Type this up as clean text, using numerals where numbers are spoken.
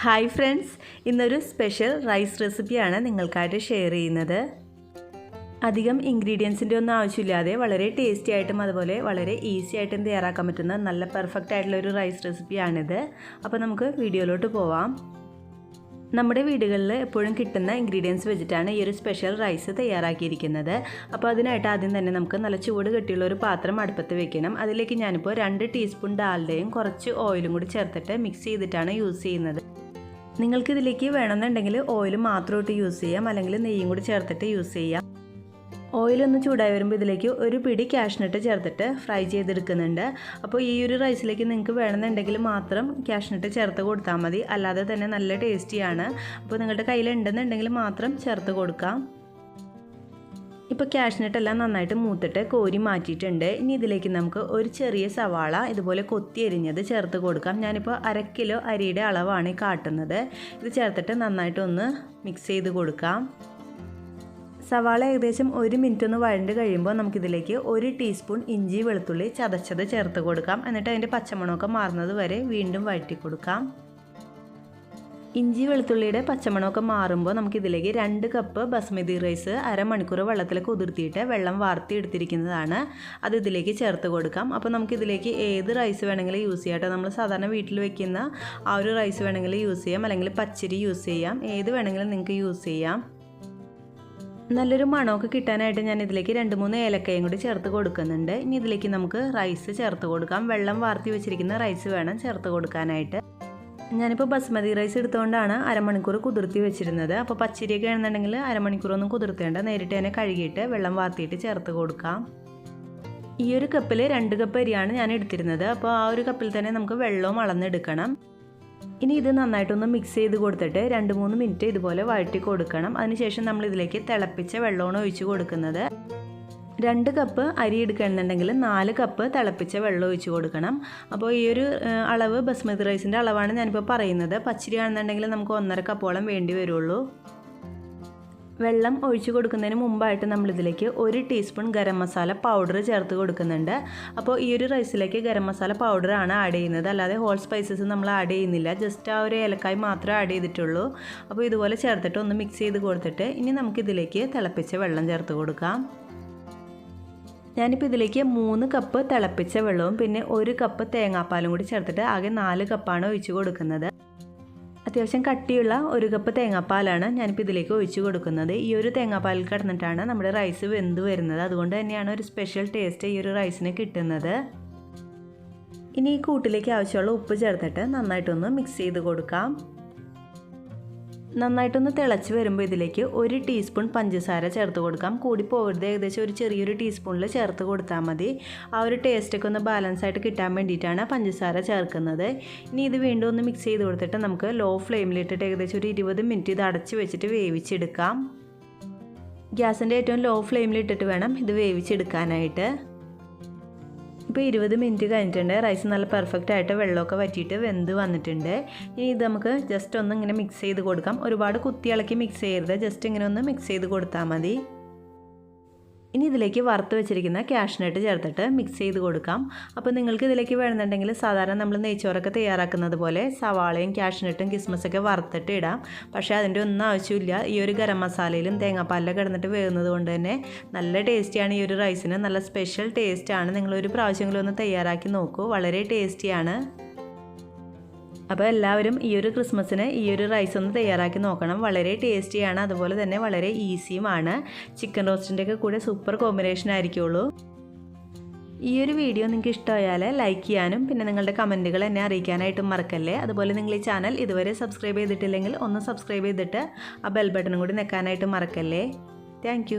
Hi friends, ഇന്നൊരു special rice റെസിപ്പിയാണ് നിങ്ങൾക്കായിട്ട് share ചെയ്യുന്നത്. അധികം ഇൻഗ്രീഡിയൻസിൻ്റെ ഒന്നും ആവശ്യമില്ലാതെ വളരെ ടേസ്റ്റി ആയിട്ടും അതുപോലെ വളരെ ഈസി ആയിട്ടും തയ്യാറാക്കാൻ പറ്റുന്ന നല്ല പെർഫെക്റ്റ് ആയിട്ടുള്ള ഒരു റൈസ് റെസിപ്പിയാണിത്. അപ്പോൾ നമുക്ക് വീഡിയോയിലോട്ട് പോവാം. നമ്മുടെ വീടുകളിൽ എപ്പോഴും കിട്ടുന്ന ഇൻഗ്രീഡിയൻസ് വെച്ചിട്ടാണ് ഈ ഒരു സ്പെഷ്യൽ റൈസ് തയ്യാറാക്കിയിരിക്കുന്നത്. അപ്പോൾ അതിനായിട്ട് ആദ്യം തന്നെ നമുക്ക് നല്ല ചൂട് കെട്ടിയുള്ള ഒരു പാത്രം അടുപ്പത്ത് വെക്കണം. അതിലേക്ക് ഞാനിപ്പോൾ 2 ടീസ്പൂൺ ഡാൽഡയും കുറച്ച് ഓയിലും കൂടി ചേർത്തിട്ട് മിക്സ് ചെയ്തിട്ടാണ് യൂസ് ചെയ്യുന്നത്. നിങ്ങൾക്കിതിലേക്ക് വേണമെന്നുണ്ടെങ്കിൽ ഓയിൽ മാത്രമായിട്ട് യൂസ് ചെയ്യാം, അല്ലെങ്കിൽ നെയ്യും കൂടി ചേർത്തിട്ട് യൂസ് ചെയ്യാം. ഓയിലൊന്ന് ചൂടായി വരുമ്പോൾ ഇതിലേക്ക് ഒരു പിടി കാഷ്നട്ട് ചേർത്തിട്ട് ഫ്രൈ ചെയ്തെടുക്കുന്നുണ്ട്. അപ്പോൾ ഈ ഒരു റൈസിലേക്ക് നിങ്ങൾക്ക് വേണമെന്നുണ്ടെങ്കിൽ മാത്രം കാഷ്നട്ട് ചേർത്ത് കൊടുത്താൽ മതി, അല്ലാതെ തന്നെ നല്ല ടേസ്റ്റിയാണ്. അപ്പോൾ നിങ്ങളുടെ കയ്യിലുണ്ടെന്നുണ്ടെങ്കിൽ മാത്രം ചേർത്ത് കൊടുക്കാം. ഇപ്പോൾ കാഷ്നട്ടെല്ലാം നന്നായിട്ട് മൂത്തിട്ട് കോരി മാറ്റിയിട്ടുണ്ട്. ഇനി ഇതിലേക്ക് നമുക്ക് ഒരു ചെറിയ സവാള ഇതുപോലെ കൊത്തി എരിഞ്ഞത് ചേർത്ത് കൊടുക്കാം. ഞാനിപ്പോൾ 1/2 കിലോ അരിയുടെ അളവാണ് കാട്ടുന്നത്. ഇത് ചേർത്തിട്ട് നന്നായിട്ടൊന്ന് മിക്സ് ചെയ്ത് കൊടുക്കാം. സവാള ഏകദേശം 1 മിനിറ്റ് ഒന്ന് വഴണ്ട് കഴിയുമ്പോൾ നമുക്കിതിലേക്ക് 1 ടീസ്പൂൺ ഇഞ്ചി വെളുത്തുള്ളി ചതച്ചത് ചേർത്ത് കൊടുക്കാം. എന്നിട്ട് അതിൻ്റെ പച്ചമണമൊക്കെ മാറുന്നത് വരെ വീണ്ടും വഴറ്റി കൊടുക്കാം. ഇഞ്ചി വെളുത്തുള്ളിയുടെ പച്ചമണമൊക്കെ മാറുമ്പോൾ നമുക്കിതിലേക്ക് 2 കപ്പ് ബസ്മതി റൈസ് അരമണിക്കൂർ വെള്ളത്തിൽ കുതിർത്തിയിട്ട് വെള്ളം വാർത്തി എടുത്തിരിക്കുന്നതാണ്. അത് ഇതിലേക്ക് ചേർത്ത് കൊടുക്കാം. അപ്പോൾ നമുക്കിതിലേക്ക് ഏത് റൈസ് വേണമെങ്കിലും യൂസ് ചെയ്യാം കേട്ടോ. നമ്മൾ സാധാരണ വീട്ടിൽ വെക്കുന്ന ആ ഒരു റൈസ് വേണമെങ്കിൽ യൂസ് ചെയ്യാം, അല്ലെങ്കിൽ പച്ചരി യൂസ് ചെയ്യാം, ഏത് വേണമെങ്കിലും നിങ്ങൾക്ക് യൂസ് ചെയ്യാം. നല്ലൊരു മണമൊക്കെ കിട്ടാനായിട്ട് ഞാൻ ഇതിലേക്ക് 2-3 ഏലക്കയും കൂടി ചേർത്ത് കൊടുക്കുന്നുണ്ട്. ഇനി ഇതിലേക്ക് നമുക്ക് റൈസ് ചേർത്ത് കൊടുക്കാം. വെള്ളം വാർത്തി വെച്ചിരിക്കുന്ന റൈസ് വേണം ചേർത്ത് കൊടുക്കാനായിട്ട്. ഞാനിപ്പോൾ ബസ്മതി റൈസ് എടുത്തുകൊണ്ടാണ് അരമണിക്കൂർ കുതിർത്തി വെച്ചിരുന്നത്. അപ്പോൾ പച്ചരിയൊക്കെ ആണെന്നുണ്ടെങ്കിൽ അരമണിക്കൂറൊന്നും കുതിർത്തേണ്ട, നേരിട്ട് തന്നെ കഴുകിയിട്ട് വെള്ളം വാർത്തിയിട്ട് ചേർത്ത് കൊടുക്കാം. ഈ ഒരു കപ്പിൽ 2 കപ്പ് അരിയാണ് ഞാൻ എടുത്തിരുന്നത്. അപ്പോൾ ആ ഒരു കപ്പിൽ തന്നെ നമുക്ക് വെള്ളവും അളന്നെടുക്കണം. ഇനി ഇത് നന്നായിട്ടൊന്ന് മിക്സ് ചെയ്ത് കൊടുത്തിട്ട് 2-3 മിനിറ്റ് ഇതുപോലെ വഴറ്റി കൊടുക്കണം. അതിനുശേഷം നമ്മൾ ഇതിലേക്ക് തിളപ്പിച്ച വെള്ളമാണ് ഒഴിച്ച് കൊടുക്കുന്നത്. 2 കപ്പ് അരി എടുക്കണമെന്നുണ്ടെങ്കിൽ 4 കപ്പ് തിളപ്പിച്ച വെള്ളം ഒഴിച്ച് കൊടുക്കണം. അപ്പോൾ ഈ ഒരു അളവ് ബസ്മതി റൈസിൻ്റെ അളവാണ് ഞാനിപ്പോൾ പറയുന്നത്. പച്ചരി ആണെന്നുണ്ടെങ്കിൽ നമുക്ക് 1.5 കപ്പോളം വേണ്ടി വരുള്ളൂ. വെള്ളം ഒഴിച്ച് കൊടുക്കുന്നതിന് മുമ്പായിട്ട് നമ്മളിതിലേക്ക് 1 ടീസ്പൂൺ ഗരം മസാല പൗഡർ ചേർത്ത് കൊടുക്കുന്നുണ്ട്. അപ്പോൾ ഈ ഒരു റൈസിലേക്ക് ഗരം മസാല പൗഡറാണ് ആഡ് ചെയ്യുന്നത്, അല്ലാതെ ഹോൾ സ്പൈസസ് നമ്മൾ ആഡ് ചെയ്യുന്നില്ല. ജസ്റ്റ് ആ ഒരു ഏലക്കായ് മാത്രമേ ആഡ് ചെയ്തിട്ടുള്ളൂ. അപ്പോൾ ഇതുപോലെ ചേർത്തിട്ട് ഒന്ന് മിക്സ് ചെയ്ത് കൊടുത്തിട്ട് ഇനി നമുക്കിതിലേക്ക് തിളപ്പിച്ച വെള്ളം ചേർത്ത് കൊടുക്കാം. ഞാനിപ്പോൾ ഇതിലേക്ക് 3 കപ്പ് തിളപ്പിച്ച വെള്ളവും പിന്നെ 1 കപ്പ് തേങ്ങാപ്പാലും കൂടി ചേർത്തിട്ട് ആകെ 4 കപ്പാണ് ഒഴിച്ച് കൊടുക്കുന്നത്. അത്യാവശ്യം കട്ടിയുള്ള 1 കപ്പ് തേങ്ങാപ്പാലാണ് ഞാനിപ്പോൾ ഇതിലേക്ക് ഒഴിച്ച് കൊടുക്കുന്നത്. ഈ ഒരു തേങ്ങാപ്പാലിൽ കിടന്നിട്ടാണ് നമ്മുടെ റൈസ് വെന്ത് വരുന്നത്. അതുകൊണ്ട് തന്നെയാണ് ഒരു സ്പെഷ്യൽ ടേസ്റ്റ് ഈ ഒരു റൈസിന് കിട്ടുന്നത്. ഇനി ഈ കൂട്ടിലേക്ക് ആവശ്യമുള്ള ഉപ്പ് ചേർത്തിട്ട് നന്നായിട്ടൊന്ന് മിക്സ് ചെയ്ത് കൊടുക്കാം. നന്നായിട്ടൊന്ന് തിളച്ച് വരുമ്പോൾ ഇതിലേക്ക് 1 ടീസ്പൂൺ പഞ്ചസാര ചേർത്ത് കൊടുക്കാം. കൂടി പോകരുത്, ഏകദേശം ഒരു ചെറിയൊരു ടീസ്പൂണിൽ ചേർത്ത് കൊടുത്താൽ മതി. ആ ഒരു ടേസ്റ്റൊക്കെ ഒന്ന് ബാലൻസ് ആയിട്ട് കിട്ടാൻ വേണ്ടിയിട്ടാണ് പഞ്ചസാര ചേർക്കുന്നത്. ഇനി ഇത് വീണ്ടും ഒന്ന് മിക്സ് ചെയ്ത് കൊടുത്തിട്ട് നമുക്ക് ലോ ഫ്ലെയിമിലിട്ടിട്ട് ഏകദേശം ഒരു 20 മിനിറ്റ് ഇത് അടച്ച് വെച്ചിട്ട് വേവിച്ചെടുക്കാം. ഗ്യാസിൻ്റെ ഏറ്റവും ലോ ഫ്ലെയിമിലിട്ടിട്ട് വേണം ഇത് വേവിച്ചെടുക്കാനായിട്ട്. ഇപ്പോൾ 20 മിനിറ്റ് കഴിഞ്ഞിട്ടുണ്ട്. റൈസ് നല്ല പെർഫെക്റ്റ് ആയിട്ട് വെള്ളമൊക്കെ വറ്റിയിട്ട് വെന്ത് വന്നിട്ടുണ്ട്. ഇനി ഇത് നമുക്ക് ജസ്റ്റ് ഒന്ന് ഇങ്ങനെ മിക്സ് ചെയ്ത് കൊടുക്കാം. ഒരുപാട് കുത്തി ഇളക്കി മിക്സ് ചെയ്യരുത്, ജസ്റ്റ് ഇങ്ങനെ ഒന്ന് മിക്സ് ചെയ്ത് കൊടുത്താൽ മതി. ഇനി ഇതിലേക്ക് വറുത്ത് വെച്ചിരിക്കുന്ന കാഷ്നട്ട് ചേർത്തിട്ട് മിക്സ് ചെയ്ത് കൊടുക്കാം. അപ്പോൾ നിങ്ങൾക്ക് ഇതിലേക്ക് വേണമെന്നുണ്ടെങ്കിൽ സാധാരണ നമ്മൾ നെയ്ച്ചോറൊക്കെ തയ്യാറാക്കുന്നത് പോലെ സവാളയും കാഷ്നട്ടും കിസ്മസൊക്കെ വറുത്തിട്ട് ഇടാം. പക്ഷേ അതിൻ്റെ ഒന്നും ആവശ്യമില്ല. ഈ ഒരു ഗരം മസാലയിലും തേങ്ങാപ്പാലിലൊക്കെ കിടന്നിട്ട് വേകുന്നത് കൊണ്ട് തന്നെ നല്ല ടേസ്റ്റിയാണ് ഈ ഒരു റൈസിന്. നല്ല സ്പെഷ്യൽ ടേസ്റ്റാണ്. നിങ്ങളൊരു പ്രാവശ്യമെങ്കിലും ഒന്ന് തയ്യാറാക്കി നോക്കൂ, വളരെ ടേസ്റ്റിയാണ്. അപ്പോൾ എല്ലാവരും ഈ ഒരു ക്രിസ്മസിന് ഈ ഒരു റൈസ് ഒന്ന് തയ്യാറാക്കി നോക്കണം. വളരെ ടേസ്റ്റിയാണ്, അതുപോലെ തന്നെ വളരെ ഈസിയുമാണ്. ചിക്കൻ റോസ്റ്റിൻ്റെയൊക്കെ കൂടെ സൂപ്പർ കോമ്പിനേഷൻ ആയിരിക്കുള്ളൂ. ഈ ഒരു വീഡിയോ നിങ്ങൾക്ക് ഇഷ്ടമായാൽ ലൈക്ക് ചെയ്യാനും പിന്നെ നിങ്ങളുടെ കമൻറ്റുകൾ എന്നെ അറിയിക്കാനായിട്ടും മറക്കല്ലേ. അതുപോലെ നിങ്ങൾ ഈ ചാനൽ ഇതുവരെ സബ്സ്ക്രൈബ് ചെയ്തിട്ടില്ലെങ്കിൽ ഒന്ന് സബ്സ്ക്രൈബ് ചെയ്തിട്ട് ആ ബെൽ ബട്ടണും കൂടി നെക്കാനായിട്ട് മറക്കല്ലേ. താങ്ക്